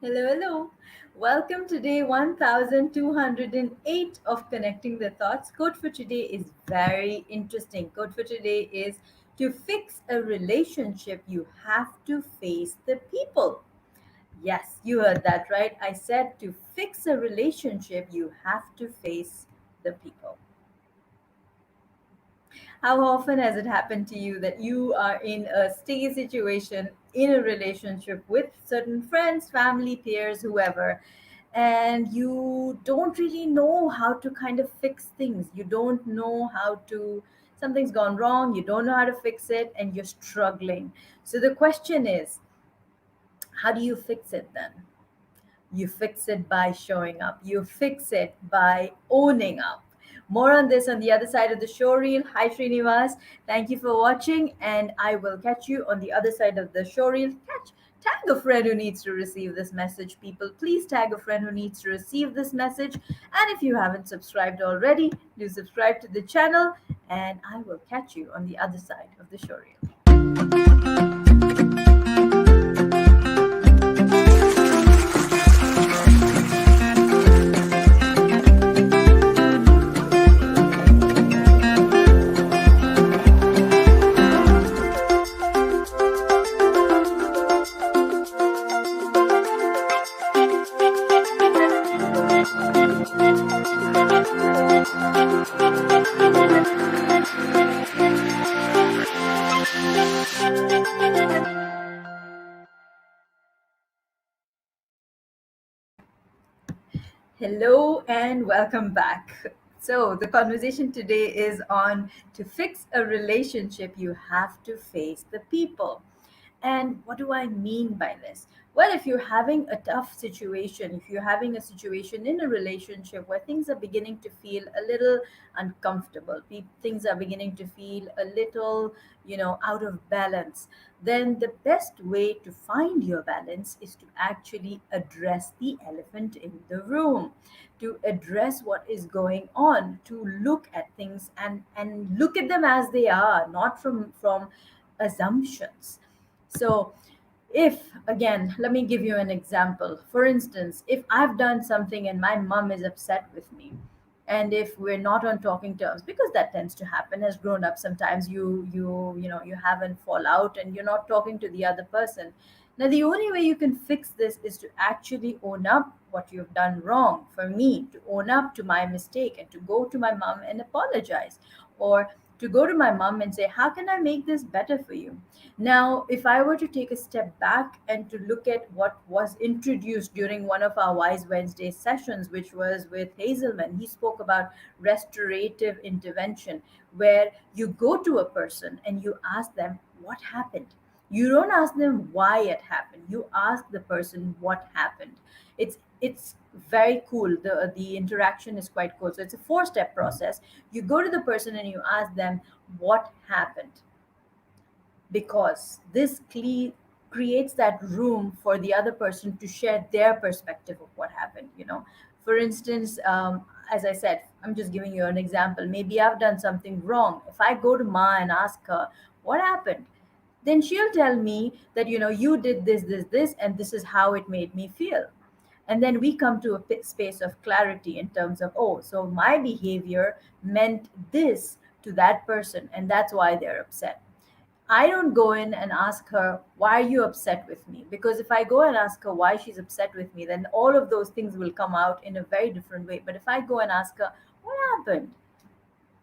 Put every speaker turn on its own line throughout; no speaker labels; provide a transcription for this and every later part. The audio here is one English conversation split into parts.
Hello, hello. Welcome to day 1208 of Connecting the Thoughts. Quote for today is very interesting. Quote for today is to fix a relationship, you have to face the people. Yes, you heard that right. I said to fix a relationship, you have to face the people. How often has it happened to you that you are in a sticky situation in a relationship with certain friends, family, peers, whoever, and you don't really know how to kind of fix things? You don't know how to, something's gone wrong, you don't know how to fix it, and you're struggling. So the question is, how do you fix it then? You fix it by showing up. You fix it by owning up. More on this on the other side of the show reel. Hi, Srinivas. Thank you for watching, and I will catch you on the other side of the show reel. Tag a friend who needs to receive this message, people. Please tag a friend who needs to receive this message. And if you haven't subscribed already, do subscribe to the channel, and I will catch you on the other side of the show reel. Hello and welcome back. So, the conversation today is on to fix a relationship, you have to face the people. And what do I mean by this? Well, if you're having a tough situation, if you're having a situation in a relationship where things are beginning to feel a little uncomfortable, things are beginning to feel a little, out of balance, then the best way to find your balance is to actually address the elephant in the room, to address what is going on, to look at things and look at them as they are, not from assumptions. So, if again, let me give you an example. For instance, if I've done something and my mom is upset with me, and if we're not on talking terms, because that tends to happen as grown up, sometimes you haven't fall out and you're not talking to the other person. Now the only way you can fix this is to actually own up what you've done wrong. For me, to own up to my mistake and to go to my mom and apologize, or to go to my mom and say, how can I make this better for you? Now, if I were to take a step back and to look at what was introduced during one of our Wise Wednesday sessions, which was with Hazelman, he spoke about restorative intervention, where you go to a person and you ask them what happened. You don't ask them why it happened. You ask the person what happened. It's very cool. The interaction is quite cool. So it's a four-step process. You go to the person and you ask them what happened, because this creates that room for the other person to share their perspective of what happened. For instance, as I said, I'm just giving you an example. Maybe I've done something wrong. If I go to ma and ask her what happened, then she'll tell me that you did this, and this is how it made me feel. And then we come to a space of clarity in terms of, oh, so my behavior meant this to that person, and that's why they're upset. I don't go in and ask her, why are you upset with me? Because if I go and ask her why she's upset with me, then all of those things will come out in a very different way. But if I go and ask her, what happened?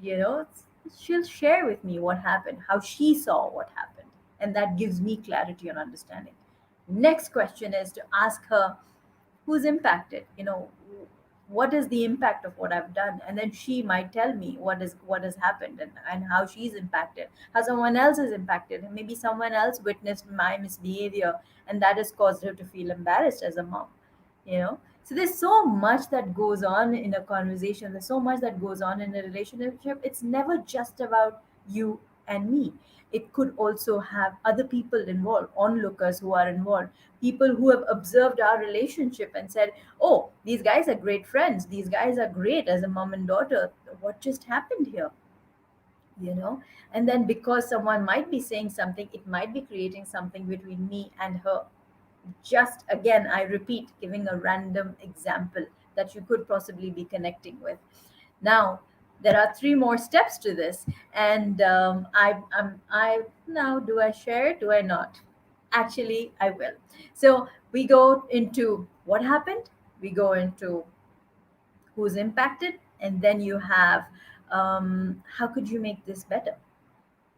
She'll share with me what happened, how she saw what happened. And that gives me clarity and understanding. Next question is to ask her, who's impacted? What is the impact of what I've done? And then she might tell me what has happened, and how she's impacted, how someone else is impacted, and maybe someone else witnessed my misbehavior, and that has caused her to feel embarrassed as a mom. So there's so much that goes on in a conversation, there's so much that goes on in a relationship. It's never just about you and me. It could also have other people involved, onlookers who are involved, people who have observed our relationship and said, oh, these guys are great friends, these guys are great as a mom and daughter, what just happened here? you know and then because someone might be saying something, it might be creating something between me and her. Just again, I repeat, giving a random example that you could possibly be connecting with. Now, there are three more steps to this, and I now, do I share? Do I not? Actually, I will. So we go into what happened. We go into who's impacted, and then you have, how could you make this better?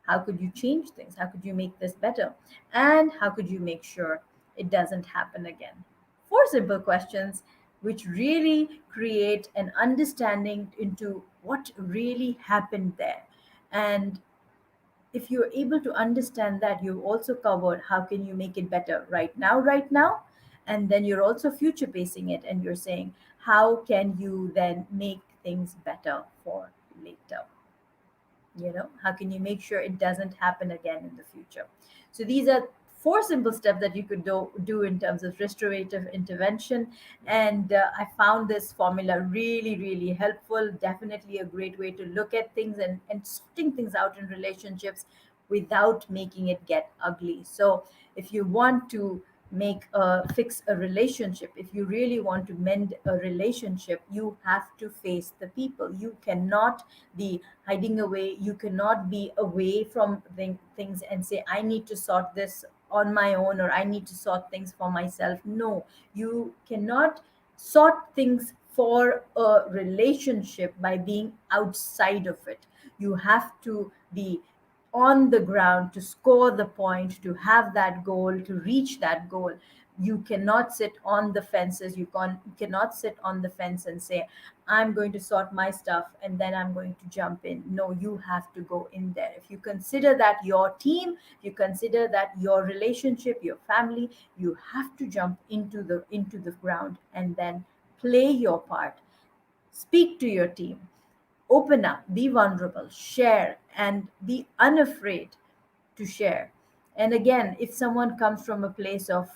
How could you change things? How could you make this better? And how could you make sure it doesn't happen again? Four simple questions which really create an understanding into what really happened there. And if you're able to understand that, you've also covered how can you make it better right now, and then you're also future pacing it, and you're saying how can you then make things better for later. How can you make sure it doesn't happen again in the future? So these are four simple steps that you could do in terms of restorative intervention. And I found this formula really, really helpful. Definitely a great way to look at things and sorting things out in relationships without making it get ugly. So if you want to fix a relationship, if you really want to mend a relationship, you have to face the people. You cannot be hiding away. You cannot be away from things and say, I need to sort this on my own, or I need to sort things for myself. No, you cannot sort things for a relationship by being outside of it. You have to be on the ground to score the point, to have that goal, to reach that goal. You cannot sit on the fences. You cannot sit on the fence and say, I'm going to sort my stuff and then I'm going to jump in. No, you have to go in there. If you consider that your team, if you consider that your relationship, your family, you have to jump into the ground and then play your part. Speak to your team, open up, be vulnerable, share, and be unafraid to share. And again, if someone comes from a place of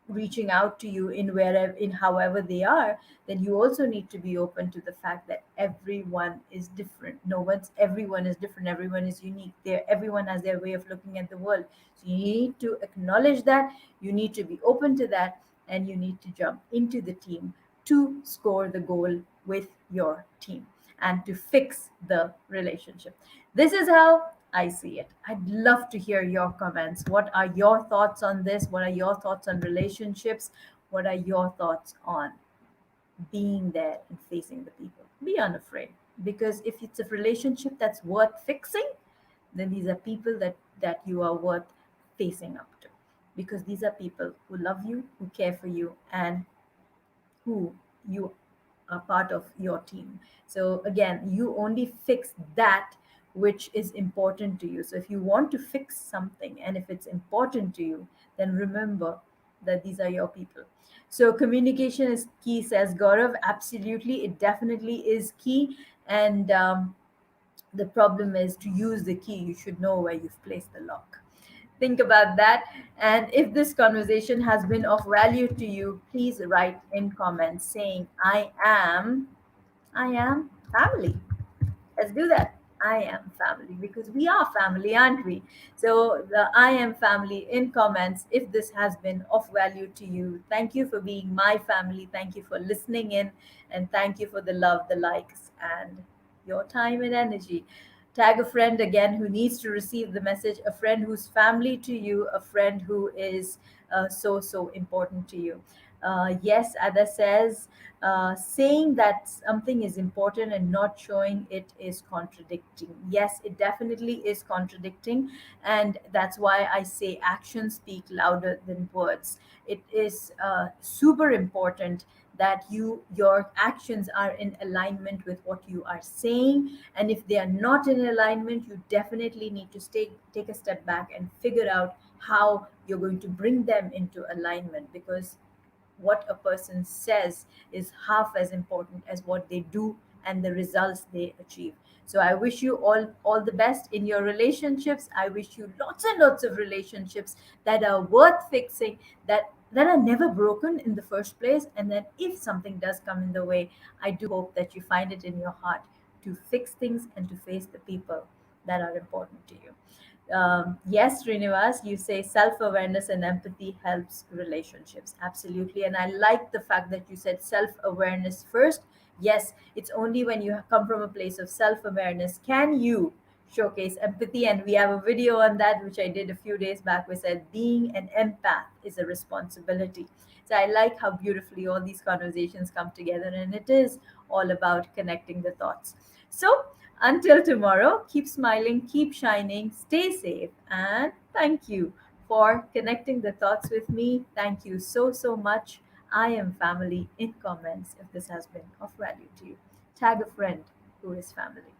reaching out to you in wherever, in however they are, then you also need to be open to the fact that everyone is different. No one's Everyone is different, everyone is unique. Everyone has their way of looking at the world. So you need to acknowledge that, you need to be open to that, and you need to jump into the team to score the goal with your team and to fix the relationship. This is how I see it. I'd love to hear your comments. What are your thoughts on this? What are your thoughts on relationships? What are your thoughts on being there and facing the people? Be unafraid. Because if it's a relationship that's worth fixing, then these are people that you are worth facing up to. Because these are people who love you, who care for you, and who you are part of your team. So again, you only fix that which is important to you. So if you want to fix something and if it's important to you, then remember that these are your people. So communication is key, says Gaurav. Absolutely, it definitely is key. And the problem is, to use the key, you should know where you've placed the lock. Think about that. And if this conversation has been of value to you, please write in comments saying, I am family. Let's do that. I am family, because we are family, aren't we? So the I am family in comments if this has been of value to you. Thank you for being my family. Thank you for listening in, and thank you for the love, the likes, and your time and energy. Tag a friend again who needs to receive the message, a friend who's family to you, a friend who is so important to you. Yes, Ada says, saying that something is important and not showing it is contradicting. Yes, it definitely is contradicting. And that's why I say actions speak louder than words. It is super important that your actions are in alignment with what you are saying. And if they are not in alignment, you definitely need to take a step back and figure out how you're going to bring them into alignment, because what a person says is half as important as what they do and the results they achieve. So I wish you all the best in your relationships. I wish you lots and lots of relationships that are worth fixing, that are never broken in the first place. And then if something does come in the way, I do hope that you find it in your heart to fix things and to face the people that are important to you. Yes, Srinivas, you say self awareness and empathy helps relationships. Absolutely. And I like the fact that you said self awareness first. Yes, it's only when you come from a place of self awareness can you showcase empathy. And we have a video on that, which I did a few days back, which said being an empath is a responsibility. So I like how beautifully all these conversations come together, and it is all about connecting the thoughts. So, until tomorrow, keep smiling, keep shining, stay safe, and thank you for connecting the thoughts with me. Thank you so, so much. I am family in comments if this has been of value to you. Tag a friend who is family.